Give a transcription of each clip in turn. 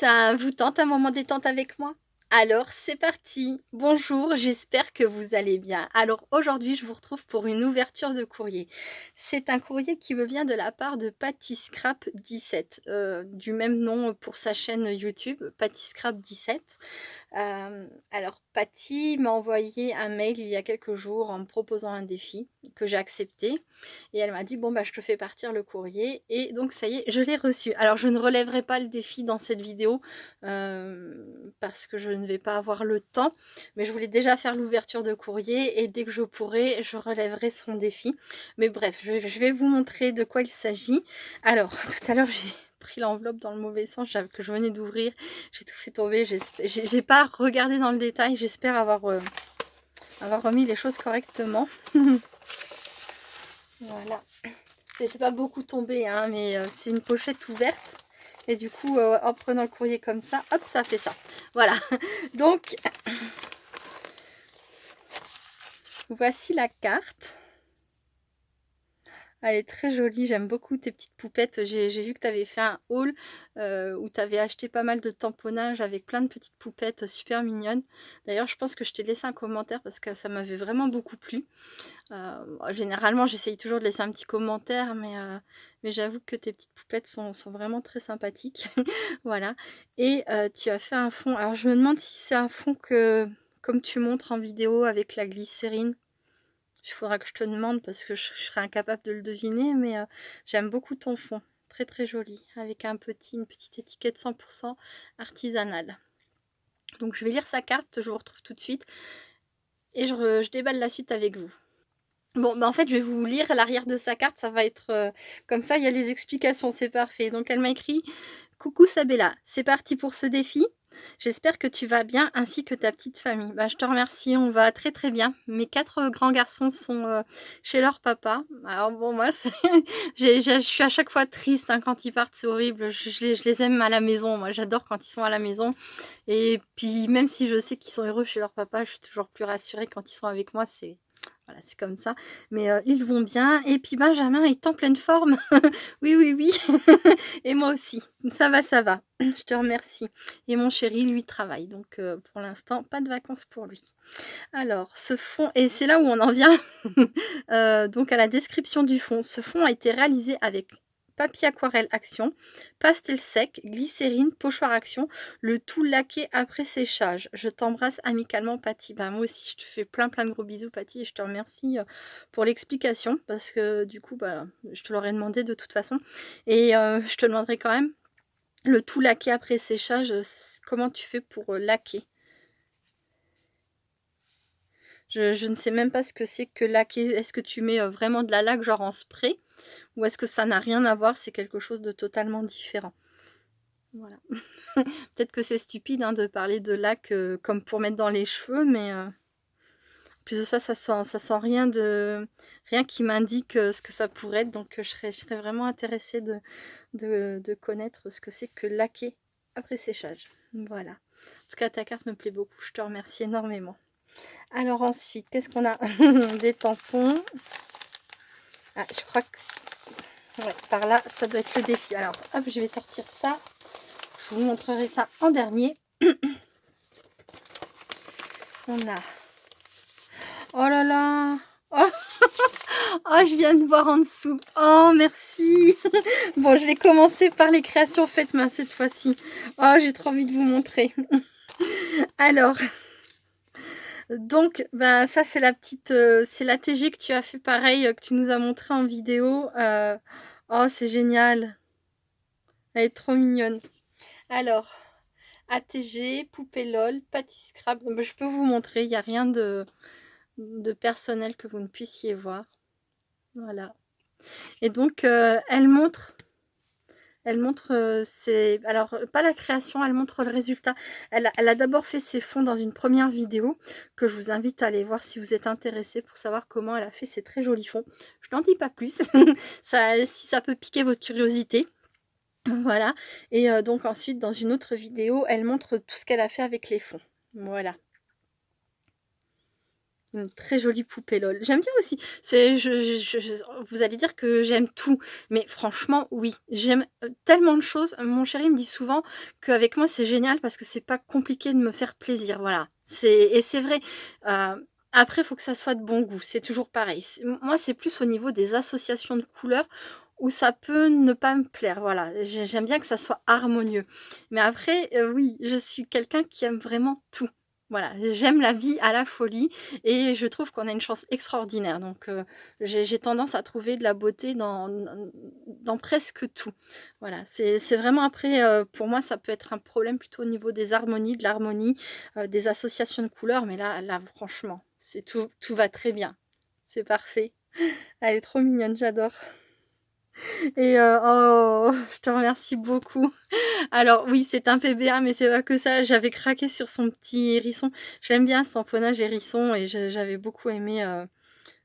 Ça vous tente un moment détente avec moi? Alors c'est parti! Bonjour, j'espère que vous allez bien. Alors aujourd'hui, je vous retrouve pour une ouverture de courrier. C'est un courrier qui me vient de la part de PattyScrap17, du même nom pour sa chaîne YouTube, PattyScrap17. Alors Patty m'a envoyé un mail il y a quelques jours en me proposant un défi que j'ai accepté et elle m'a dit: «Bon, bah, je te fais partir le courrier» et donc ça y est, je l'ai reçu. Alors je ne relèverai pas le défi dans cette vidéo, parce que je ne vais pas avoir le temps, mais je voulais déjà faire l'ouverture de courrier et dès que je pourrai, je relèverai son défi. Mais bref, je vais vous montrer de quoi il s'agit. Alors tout à l'heure, j'ai pris l'enveloppe dans le mauvais sens, que je venais d'ouvrir. J'ai tout fait tomber, j'ai pas regardé dans le détail, j'espère avoir remis les choses correctement. Voilà. C'est pas beaucoup tombé, hein, mais c'est une pochette ouverte. Et du coup, en prenant le courrier comme ça, hop, ça fait ça. Voilà. Donc, voici la carte. Elle est très jolie, j'aime beaucoup tes petites poupettes. J'ai vu que tu avais fait un haul où tu avais acheté pas mal de tamponnage avec plein de petites poupettes super mignonnes. D'ailleurs, je pense que je t'ai laissé un commentaire parce que ça m'avait vraiment beaucoup plu. Généralement, j'essaye toujours de laisser un petit commentaire, mais j'avoue que tes petites poupettes sont vraiment très sympathiques. Voilà. Et tu as fait un fond. Alors, je me demande si c'est un fond comme tu montres en vidéo avec la glycérine. Il faudra que je te demande parce que je serais incapable de le deviner, mais j'aime beaucoup ton fond. Très très joli, avec une petite étiquette 100% artisanale. Donc je vais lire sa carte, je vous retrouve tout de suite et je déballe la suite avec vous. Bon, bah en fait, je vais vous lire l'arrière de sa carte, ça va être comme ça, il y a les explications, c'est parfait. Donc elle m'a écrit: «Coucou Sabella, c'est parti pour ce défi. J'espère que tu vas bien ainsi que ta petite famille». Bah, je te remercie, on va très, très bien. Mes 4 grands garçons sont, chez leur papa. Alors bon, moi, c'est je suis à chaque fois triste, hein, quand ils partent, c'est horrible. Je les aime à la maison, moi, j'adore quand ils sont à la maison et puis même si je sais qu'ils sont heureux chez leur papa, je suis toujours plus rassurée quand ils sont avec moi, c'est voilà, c'est comme ça. Mais ils vont bien et puis Benjamin est en pleine forme. Oui, oui, oui et moi aussi. Ça va, ça va. Je te remercie et mon chéri, lui, travaille donc pour l'instant, pas de vacances pour lui. Alors ce fond et c'est là où on en vient, donc à la description du fond. Ce fond a été réalisé avec papier aquarelle action, pastel sec, glycérine, pochoir action, le tout laqué après séchage. Je t'embrasse amicalement Patty. Bah, moi aussi je te fais plein, plein de gros bisous Patty et je te remercie, pour l'explication parce que du coup, bah, je te l'aurais demandé de toute façon et je te demanderai quand même, le tout laqué après séchage, comment tu fais pour, laquer? Je ne sais même pas ce que c'est que laquer. Est-ce que tu mets, vraiment de la laque genre en spray? Ou est-ce que ça n'a rien à voir, c'est quelque chose de totalement différent? Voilà. Peut-être que c'est stupide, hein, de parler de laque, comme pour mettre dans les cheveux, mais, en plus de ça, ça sent rien qui m'indique, ce que ça pourrait être, donc, je serais vraiment intéressée de connaître ce que c'est que laquer après séchage. Voilà. En tout cas, ta carte me plaît beaucoup, je te remercie énormément. Alors ensuite, qu'est-ce qu'on a? Des tampons. Ah, je crois que ouais, par là, ça doit être le défi. Alors, hop, je vais sortir ça. Je vous montrerai ça en dernier. On a... Oh là là! Oh, oh, je viens de voir en dessous. Oh, merci! Bon, je vais commencer par les créations faites main cette fois-ci. Oh, j'ai trop envie de vous montrer. Alors, donc, bah, ça, c'est la petite... c'est la TG que tu as fait pareil, que tu nous as montré en vidéo. Oh, c'est génial! Elle est trop mignonne. Alors, ATG, poupée LOL, Patty Scrap. Bah, je peux vous montrer, il n'y a rien de personnel que vous ne puissiez voir. Voilà. Et donc, elle montre alors, pas la création, elle montre le résultat. Elle a d'abord fait ses fonds dans une première vidéo que je vous invite à aller voir si vous êtes intéressé pour savoir comment elle a fait ces très jolis fonds. Je n'en dis pas plus, si ça peut piquer votre curiosité. Voilà et donc ensuite dans une autre vidéo, elle montre tout ce qu'elle a fait avec les fonds. Voilà. Une très jolie poupée LOL. J'aime bien aussi. C'est vous allez dire que j'aime tout, mais franchement, oui, j'aime, tellement de choses. Mon chéri me dit souvent qu'avec moi, c'est génial parce que c'est pas compliqué de me faire plaisir, voilà. C'est vrai. Après, il faut que ça soit de bon goût, c'est toujours pareil. Moi, c'est plus au niveau des associations de couleurs où ça peut ne pas me plaire, voilà. J'aime bien que ça soit harmonieux. Mais après, oui, je suis quelqu'un qui aime vraiment tout. Voilà, j'aime la vie à la folie et je trouve qu'on a une chance extraordinaire. Donc, j'ai tendance à trouver de la beauté dans presque tout. Voilà, c'est vraiment après, pour moi, ça peut être un problème plutôt au niveau des harmonies, de l'harmonie, des associations de couleurs, mais là franchement, c'est tout va très bien. C'est parfait. Elle est trop mignonne, j'adore. Et oh, je te remercie beaucoup. Alors oui, c'est un PBA, mais c'est pas que ça. J'avais craqué sur son petit hérisson. J'aime bien ce tamponnage hérisson et j'avais beaucoup aimé,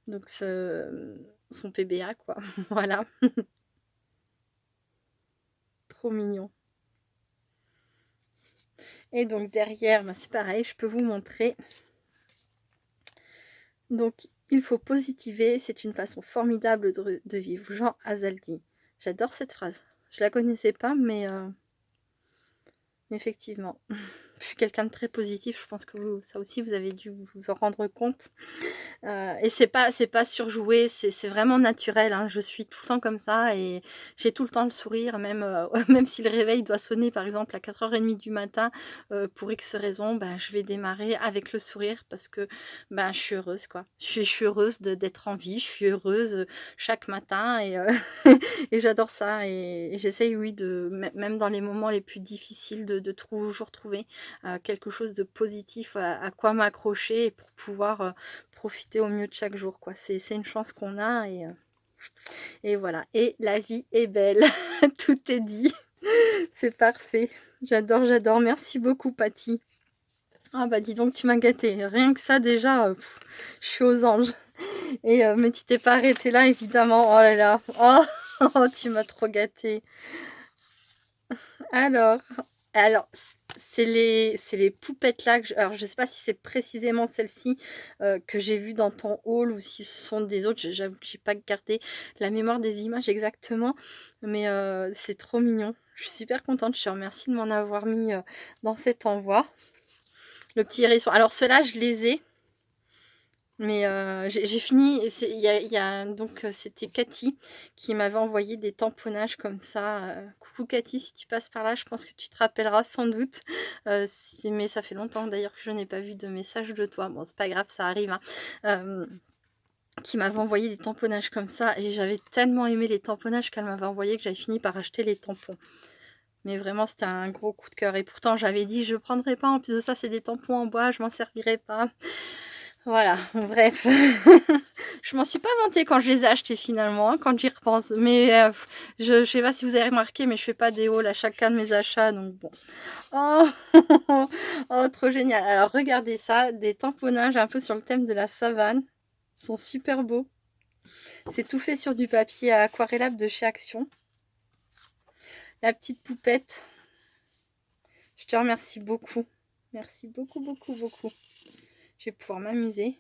donc son PBA quoi. Voilà, trop mignon. Et donc derrière, bah, c'est pareil, je peux vous montrer. Donc il faut positiver, c'est une façon formidable de vivre. Jean Azaldi. J'adore cette phrase. Je la connaissais pas, mais effectivement. Je suis quelqu'un de très positif, je pense que vous ça aussi vous avez dû vous en rendre compte. Et c'est pas surjoué, c'est vraiment naturel, hein. Je suis tout le temps comme ça et j'ai tout le temps le sourire, même, même si le réveil doit sonner, par exemple, à 4h30 du matin, pour X raison, bah, je vais démarrer avec le sourire parce que, ben, je suis heureuse, quoi. Je suis heureuse d'être en vie, je suis heureuse, chaque matin et et j'adore ça et j'essaye, oui, de même dans les moments les plus difficiles de toujours trouver, quelque chose de positif à quoi m'accrocher et pour pouvoir, profiter au mieux de chaque jour, quoi. C'est une chance qu'on a et voilà. Et la vie est belle. Tout est dit. C'est parfait. J'adore, j'adore. Merci beaucoup, Paty. Ah bah dis donc, tu m'as gâtée. Rien que ça déjà, je suis aux anges. Et mais tu t'es pas arrêtée là, évidemment. Oh là là. Oh, oh, tu m'as trop gâtée. Alors alors c'est les poupettes là que je alors je sais pas si c'est précisément celle-ci, que j'ai vue dans ton haul ou si ce sont des autres. J'avoue que j'ai pas gardé la mémoire des images exactement, mais c'est trop mignon. Je suis super contente, je te remercie de m'en avoir mis, dans cet envoi. Le petit hérisson. Alors ceux-là, je les ai. Mais j'ai fini et il y a donc c'était Cathy qui m'avait envoyé des tamponnages comme ça, coucou Cathy, si tu passes par là, je pense que tu te rappelleras sans doute, mais ça fait longtemps d'ailleurs que je n'ai pas vu de message de toi. Bon, c'est pas grave, ça arrive, hein. Qui m'avait envoyé des tamponnages comme ça et j'avais tellement aimé les tamponnages qu'elle m'avait envoyé que j'avais fini par acheter les tampons. Mais vraiment, c'était un gros coup de cœur et pourtant j'avais dit: «Je prendrai pas, en plus de ça, c'est des tampons en bois, je m'en servirai pas». Voilà, bref. Je m'en suis pas vantée quand je les ai achetés finalement, hein, quand j'y repense. Mais je sais pas si vous avez remarqué, mais je fais pas des hauls à chacun de mes achats, donc bon. Oh! Oh, trop génial. Alors regardez ça, des tamponnages un peu sur le thème de la savane. Ils sont super beaux. C'est tout fait sur du papier aquarellable de chez Action. La petite poupette. Je te remercie beaucoup. Merci beaucoup, beaucoup, beaucoup. Je vais pouvoir m'amuser.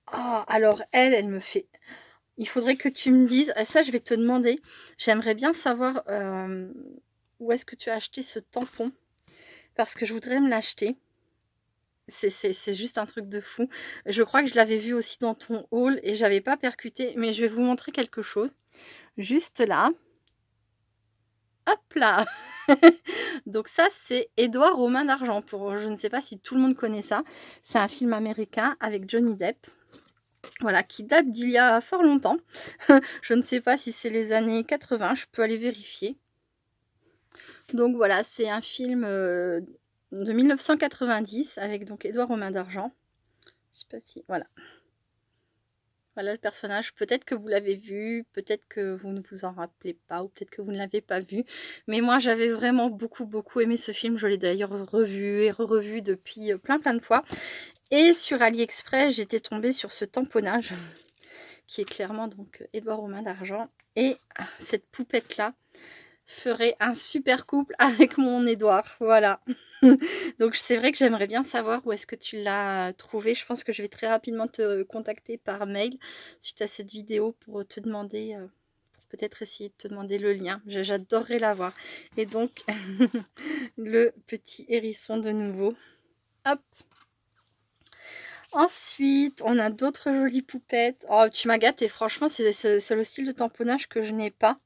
Ah, alors elle me fait il faudrait que tu me dises ça je vais te demander, j'aimerais bien savoir, où est-ce que tu as acheté ce tampon? Parce que je voudrais me l'acheter. C'est juste un truc de fou. Je crois que je l'avais vu aussi dans ton haul et j'avais pas percuté, mais je vais vous montrer quelque chose. Juste là. Hop là! Donc ça, c'est Édouard Romain d'Argent pour je ne sais pas si tout le monde connaît ça. C'est un film américain avec Johnny Depp. Voilà, qui date d'il y a fort longtemps. Je ne sais pas si c'est les années 80, je peux aller vérifier. Donc voilà, c'est un film, de 1990 avec donc Édouard Romain d'Argent. Je sais pas si voilà. Voilà le personnage. Peut-être que vous l'avez vu, peut-être que vous ne vous en rappelez pas ou peut-être que vous ne l'avez pas vu. Mais moi, j'avais vraiment beaucoup, beaucoup aimé ce film. Je l'ai d'ailleurs revu et re-revu depuis, plein de fois. Et sur AliExpress, j'étais tombée sur ce tamponnage qui est clairement donc Édouard Romain d'Argent et cette poupette là ferait un super couple avec mon Édouard, voilà. Donc c'est vrai que j'aimerais bien savoir où est-ce que tu l'as trouvé. Je pense que je vais très rapidement te contacter par mail suite à cette vidéo pour te demander, pour peut-être essayer de te demander le lien. J'adorerais l'avoir. Et donc le petit hérisson de nouveau. Hop. Ensuite, on a d'autres jolies poupettes. Oh, tu m'as gâtée, franchement, c'est le style de tamponnage que je n'ai pas.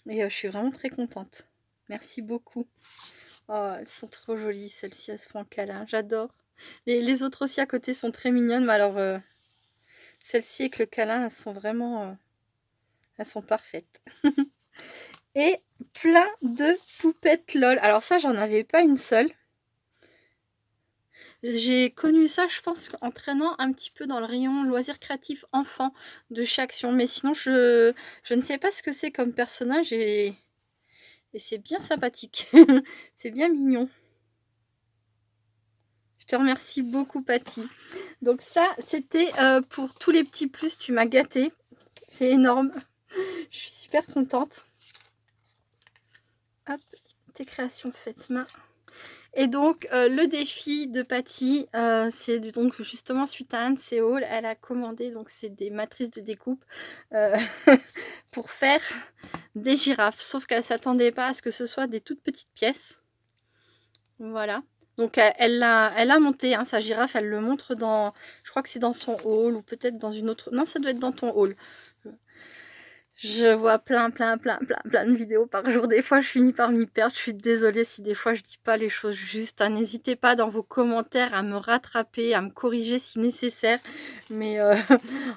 Et je suis vraiment très contente. Merci beaucoup. Oh, elles sont trop jolies, celles-ci, elles se font un câlin, j'adore. Les autres aussi à côté sont très mignonnes, mais alors celles-ci avec le câlin, elles sont vraiment... elles sont parfaites. Et plein de poupettes LOL. Alors ça, j'en avais pas une seule. J'ai connu ça, je pense, en traînant un petit peu dans le rayon loisirs créatifs enfants de chez Action. Mais sinon, je ne sais pas ce que c'est comme personnage et c'est bien sympathique. C'est bien mignon. Je te remercie beaucoup, Patty. Donc ça, c'était pour tous les petits plus. Tu m'as gâtée. C'est énorme. Je suis super contente. Hop, tes créations faites main. Et donc, le défi de Patty, c'est donc justement suite à un de ses hauls, elle a commandé, donc c'est des matrices de découpe pour faire des girafes. Sauf qu'elle ne s'attendait pas à ce que ce soit des toutes petites pièces. Voilà. Donc, elle l'a monté, hein, sa girafe, elle le montre dans, je crois que c'est dans son haul ou peut-être dans une autre. Non, ça doit être dans ton haul. Je vois plein de vidéos par jour. Des fois, je finis par m'y perdre. Je suis désolée si des fois, je dis pas les choses justes, hein. N'hésitez pas dans vos commentaires à me rattraper, à me corriger si nécessaire. Mais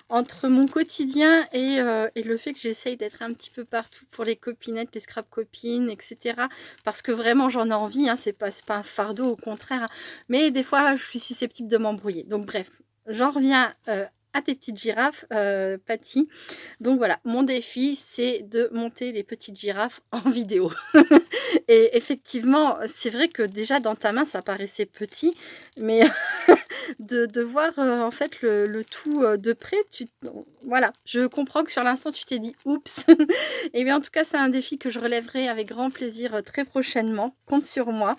entre mon quotidien et le fait que j'essaye d'être un petit peu partout pour les copinettes, les scrap copines, etc. Parce que vraiment, j'en ai envie, hein. C'est pas un fardeau, au contraire, hein. Mais des fois, je suis susceptible de m'embrouiller. Donc bref, j'en reviens à tes petites girafes, Patty. Donc voilà, mon défi, c'est de monter les petites girafes en vidéo. Et effectivement, c'est vrai que déjà dans ta main, ça paraissait petit, mais de voir en fait le tout de près, voilà, je comprends que sur l'instant, tu t'es dit oups. Et bien en tout cas, c'est un défi que je relèverai avec grand plaisir très prochainement. Compte sur moi.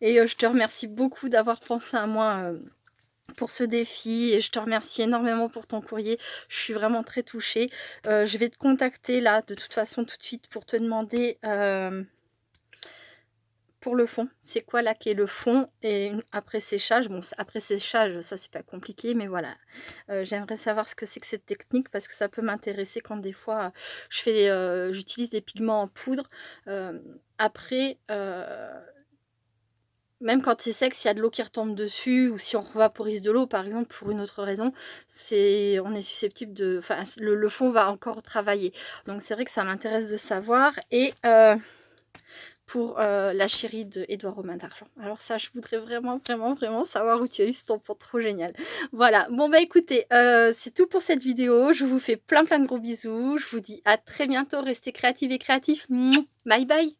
Et je te remercie beaucoup d'avoir pensé à moi. Pour ce défi et je te remercie énormément pour ton courrier, je suis vraiment très touchée. Je vais te contacter là de toute façon tout de suite pour te demander pour le fond, c'est quoi là qui est le fond et après séchage, bon après séchage ça c'est pas compliqué mais voilà, j'aimerais savoir ce que c'est que cette technique parce que ça peut m'intéresser quand des fois j'utilise des pigments en poudre, après même quand c'est sec, s'il y a de l'eau qui retombe dessus ou si on revaporise de l'eau, par exemple, pour une autre raison, on est susceptible de... Enfin, le fond va encore travailler. Donc, c'est vrai que ça m'intéresse de savoir. Et pour la chérie de Édouard Romain d'Argent. Alors ça, je voudrais vraiment savoir où tu as eu ce tampon trop génial. Voilà. Bon, bah écoutez, c'est tout pour cette vidéo. Je vous fais plein de gros bisous. Je vous dis à très bientôt. Restez créatives et créatifs. Bye bye.